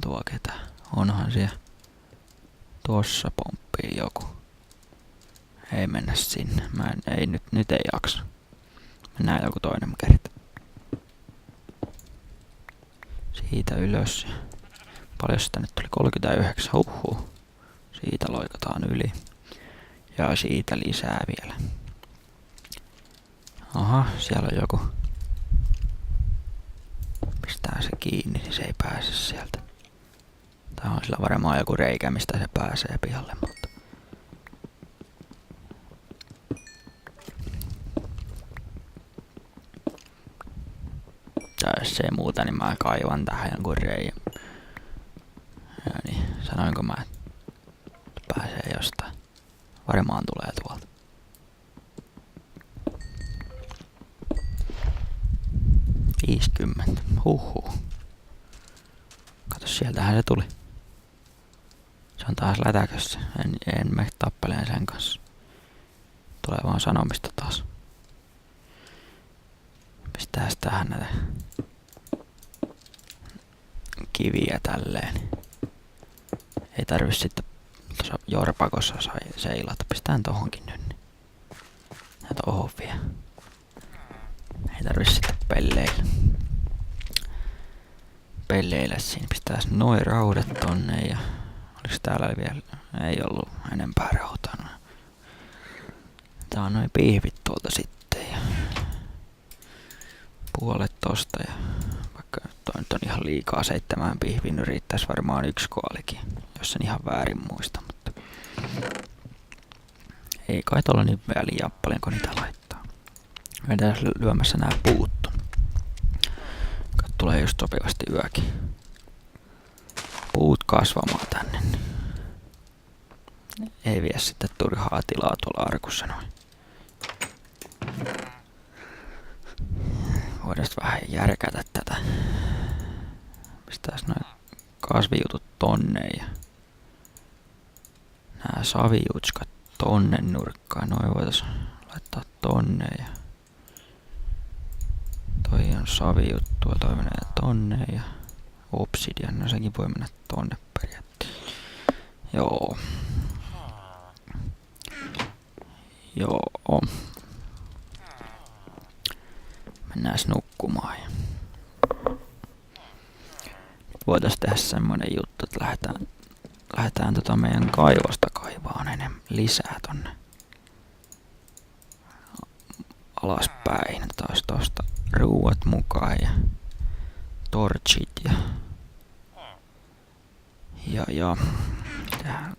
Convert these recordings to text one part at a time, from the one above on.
tuo ketä. Onhan siellä tossa pomppii joku. Ei mennä sinne. Nyt ei jaksa. Mennään joku toinen kerta. Siitä ylös. Paljon sitä nyt tuli? 39. Huhhuh. Siitä loikataan yli. Ja siitä lisää vielä. Aha, siellä on joku. Pistää se kiinni, niin se ei pääse sieltä. Tää on sillä varmaan joku reikä, mistä se pääsee pihalle, mutta... Tai jos ei muuta, niin mä kaivan tähän jonkun reijän. Ja niin, sanoinko mä, että pääsee jostain. Varmaan tulee tuolta. Huhhuh. Kato, sieltähän se tuli. Se on taas lätäkössä. En mene tappeleen sen kanssa. Tulee vaan sanomista taas. Pistääs tähän näitä kiviä tälleen. Ei tarvi sitten tuossa jorpakossa seilata. Pistään tohonkin nyt. Ja tohon vielä. Ei tarvi sitten pelleillä siinä. Pistääs noin raudat tonne ja... Oliks täällä vielä... Ei ollut enempää rautaa. Tää on noin pihvit tuolta sitten ja... Puolet tosta ja... Vaikka toi nyt on ihan liikaa 7 pihviin, niin riittäis varmaan 1 koalikin. Jos en ihan väärin muista, mutta... Ei kai tuolla niin väliä paljonko niitä laittaa. Meidän lyömässä nää puuttu. Tulee just sopivasti yökin. Puut kasvamaan tänne. Ei vie sitten turhaa tilaa tuolla arkussa noin. Voidaan vähän järkätä tätä. Pistääs noin kasvijutut tonne ja nää savijutskat tonne nurkkaan. Noin voitais laittaa tonne ja toi on savijuttua, toi menee tonne ja obsidian, no sekin voi mennä tonne periaatteessa. Joo. Mennääs nukkumaan. Nyt voitais tehdä semmonen juttu, että lähdetään meidän kaivosta kaivaan lisää tonne alaspäin. Taas tosta ruuat mukaan ja torchit ja tehdään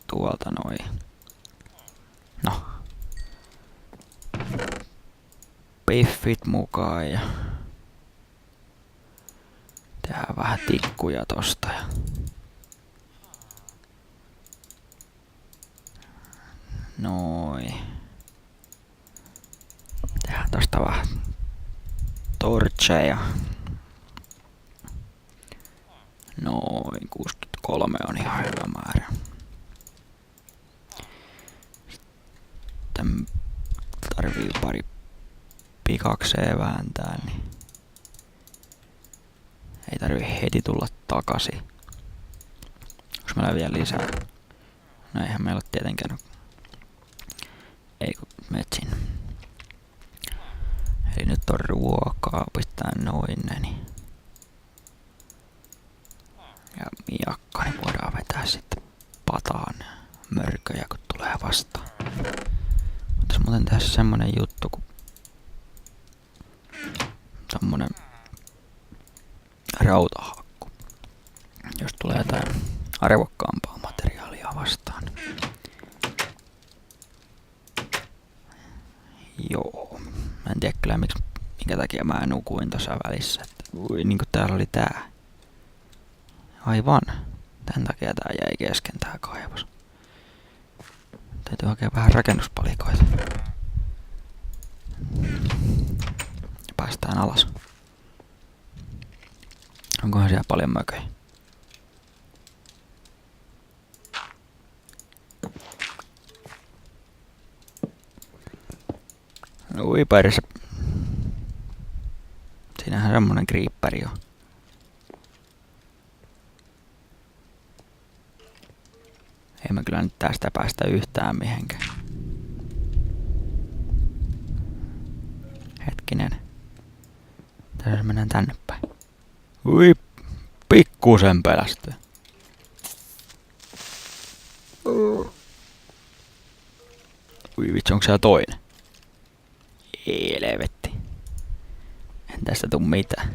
tuolta noin. No. Piffit mukaan ja tehdään vähän tikkuja tosta ja noin. Tehdään tosta vähän torcheja. Noin 63 on ihan hyvä määrä. Sitten tarvii pari pikakseen vääntää, niin ei tarvii heti tulla takaisin. Onks meillä vielä lisää? No eihän meillä ole tietenkään. Ei kun metsin. Eli nyt on ruokaa, pistää noin niin. Ja miakka, niin voidaan vetää sitten pataan mörköjä, kun tulee vastaan. Voitais muuten tehdä semmonen juttu, kun semmonen rautahakku. Jos tulee jotain arvokkaampaa materiaalia vastaan. Joo. Mä en tiedä kyllä minkä takia mä nukuin tossa välissä. Niinku täällä oli tää. Aivan. Tän takia tää jäi kesken tää kaivos. Täytyy hakea vähän rakennuspalikoita. Ja päästään alas. Onkohan siellä paljon mököjä? Ui perse. Siinähän semmonen kriipperi on. Ei mä kyllä nyt tästä päästä yhtään mihinkään. Hetkinen. Tässä mennään tänne päin. Ui, pikkusen pelästyy. Ui vitsi, onko siellä toinen? Helvetti. En tästä tuu mitään.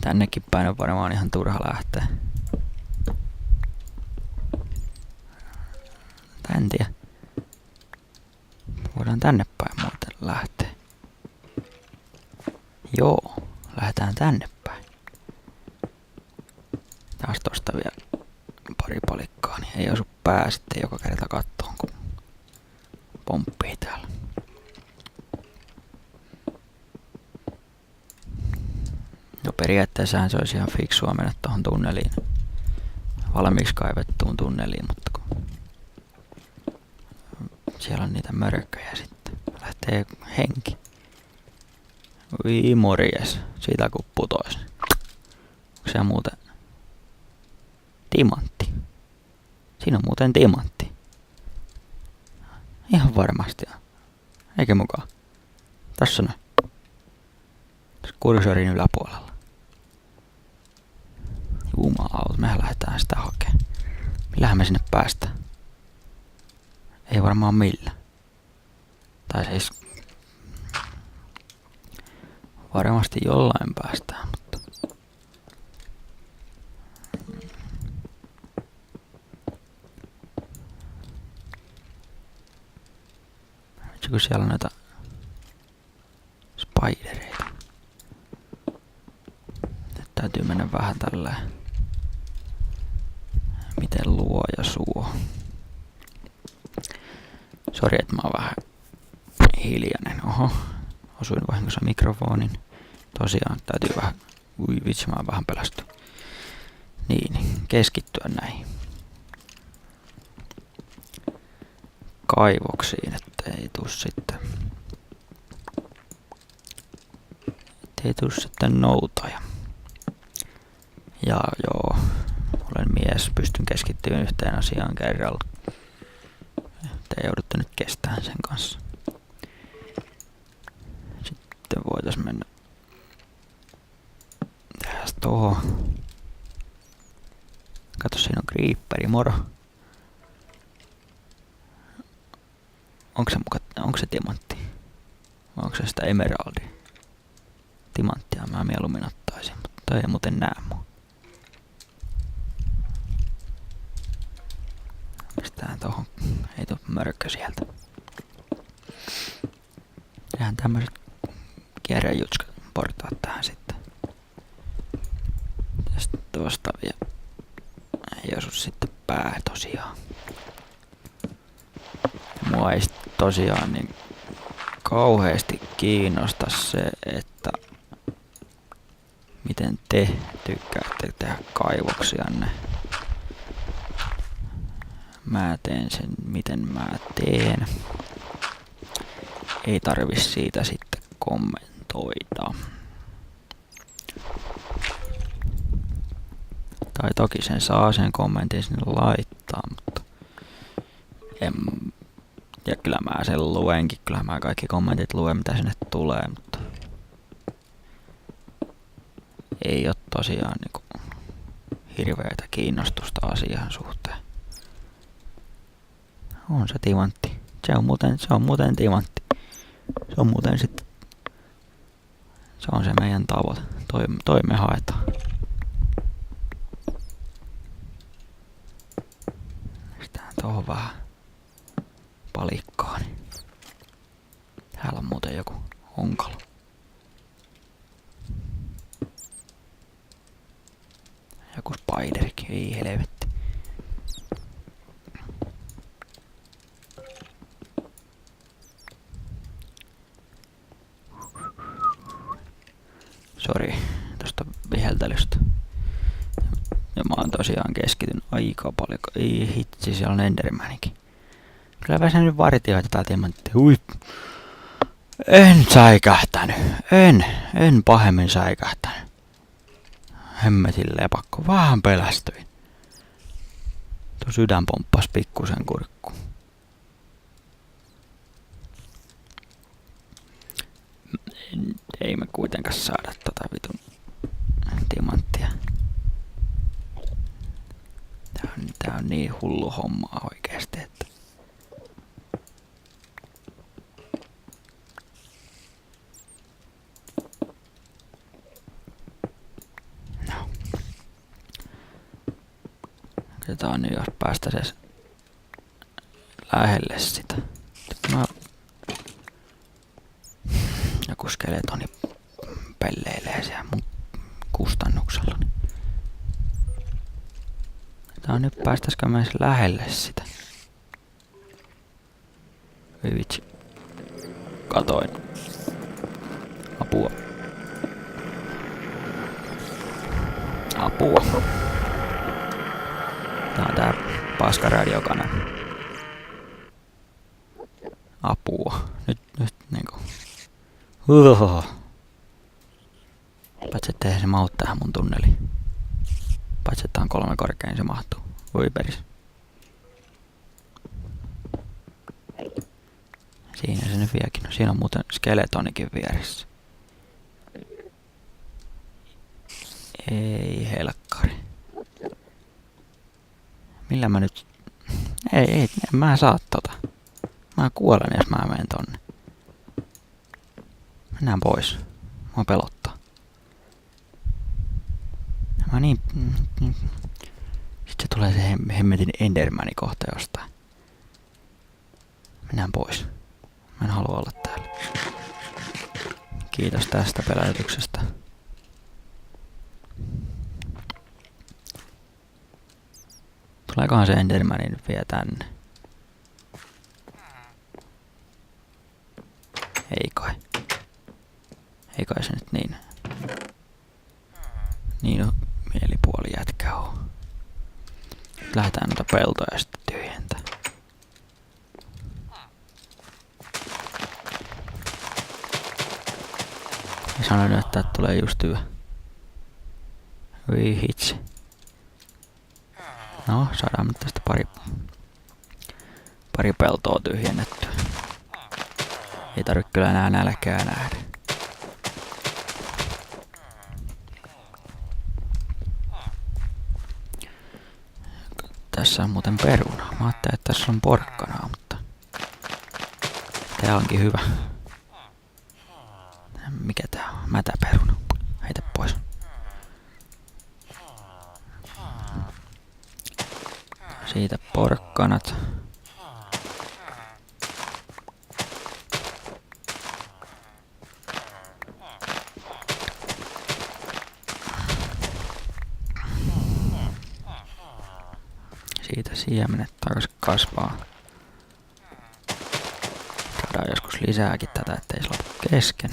Tännekin päin on varmaan ihan turha lähteä. En tiedä. Voidaan tänne päin muuten lähteä. Joo, lähdetään tänne päin. Taas tosta vielä pari palikkaa, niin ei osu pää sitten joka kerta kattoon, kun pomppii täällä. No periaatteessahan se olisi ihan fiksua mennä tohon tunneliin. Valmiiksi kaivettuun tunneliin, mutta kun siellä on niitä mörköjä sitten. Lähtee henki. Ui morjes, siitä kun putois. Onko se muuten timantti? Siinä on muuten timantti. Ihan varmasti on. Eikä mukaan. Tässä on. Tässä kursorin yläpuolella. Jumalauta, mehän lähdetään sitä hakemaan. Millähän me sinne päästään? Ei varmaan millään. Tai siis varmasti jollain päästään, mutta vitsi kun siellä on näitä spidereita. Nyt täytyy mennä vähän tälleen. Miten luoja suo. Sori, että mä oon vähän hiljainen. Oho, osuin vahingossa mikrofonin. Tosiaan täytyy vähän, ui vitsi mä oon vähän pelästy. Niin, keskittyä näihin kaivoksiin, ettei tuu sitten noutaja. Ja joo, olen mies, pystyn keskittymään yhteen asiaan kerralla. Te joudutte nyt kestämään sen kanssa. Sitten voitais mennä tästä tohon. Kato, siinä on creeperi, moro. Onko se timantti? Vai onko se sitä emeraldia? Timanttia mä mieluummin ottaisin, mutta toi ei muuten näe mua. Mistään tohon, ei tuu mörkö sieltä. Tehdään tämmöset kierrejutskat portaat tähän sitten. Tästä tuosta vielä ei osu sitten pää tosiaan. Mua ei tosiaan niin kauheasti kiinnosta se, että miten te tykkäätte tehdä kaivoksianne. Mä teen sen, miten mä teen. Ei tarvi siitä sitten kommentoida. Tai toki sen saa sen kommentin sinne laittaa, mutta ja kyllä mä sen luenkin, kyllä mä kaikki kommentit luen mitä sinne tulee, mutta ei oo tosiaan niinku hirveätä kiinnostusta asian suhteen. On se timantti. Se on muuten timantti. Se on muuten sitten. Se on se meidän tavoite. Toi me haetaan. Pistetään tohon vähän palikkaan. Täällä on muuten joku onkalo. Joku spiderikin, ei helvetti. Sori tosta viheltelystä. Ja mä oon tosiaan keskitynyt aika paljon. Ei hitsi, siellä on Endermanikin. Kyllä se nyt vartioita tää timanttia. Ui. En säikähtänyt. En pahemmin säikähtänyt. Hemmetin lepakko. Vähän pelästyin. Tuo sydän pomppasi pikkusen kurkkuun. Ei me kuitenkaan saada tota vitun timanttia. Tää on niin hullu hommaa oikeesti, että... No. Katsotaan nyt, jos päästäisiin lähelle sitä. Joku skeletoni pelleilee siellä mun kustannuksella. Tää on nyt päästäisikö me edes lähelle sitä. Ei vitsi. Katoin. Apua. Apua. Tää on tää paska radiokanava. Apua. Nyt niinku. Paitsi ettei se mahu tähän mun tunneliin. Paitsi että on 3 korkein, se mahtuu. Voi peris. Siinä se nyt vieläkin. No, siinä on muuten skeletonikin vieressä. Ei helkkari. Millä mä nyt... Ei, en mä saa tota. Mä kuolen, jos mä menen tonne. Mennään pois. Mua pelottaa. Mä niin... Sitten tulee se hemmetin Endermani kohta jostain. Mennään pois. Mä en halua olla täällä. Kiitos tästä pelätyksestä. Tuleekohan se Endermani nyt vielä tänne? Ei kai. Ei kai se nyt niin on mielipuoli jätkä on. Lähdetään noita peltoja sitten tyhjentää. Ja sanoin, että tulee just yö. Voi hitsi. No, saadaan nyt tästä pari peltoa tyhjennettyä. Ei tarvitse kyllä enää nälkää nähdä. Tässä on muuten peruna. Mä ajattelin, että tässä on porkkanaa, mutta... Tää onkin hyvä. Mikä tää on? Mätäperuna. Heitä pois. Siitä porkkanat. Siitä siemenet takaisin kasvaa. Saadaan joskus lisääkin tätä, ettei se lopu kesken.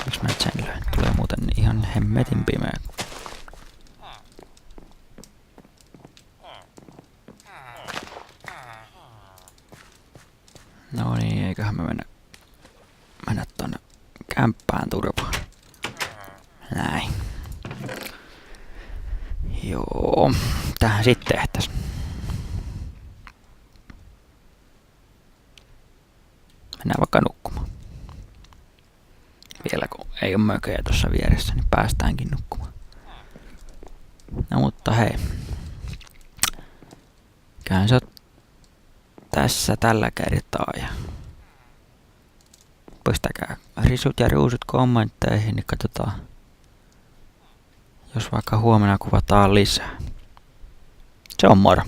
Miksi mä sen löin? Tulee muuten ihan hemmetin pimeä. No niin, eiköhän me mennä tonne kämppään turvaan. Näin. Joo, tähän sitten tehtäis. Mennään vaikka nukkumaan. Vielä kun ei ole mököjä tuossa vieressä, niin päästäänkin nukkumaan. No mutta hei. Käyn se tässä tällä kertaa ja pistäkää risut ja ruusut kommentteihin, niin katsotaan, jos vaikka huomenna kuvataan lisää. Se on moro.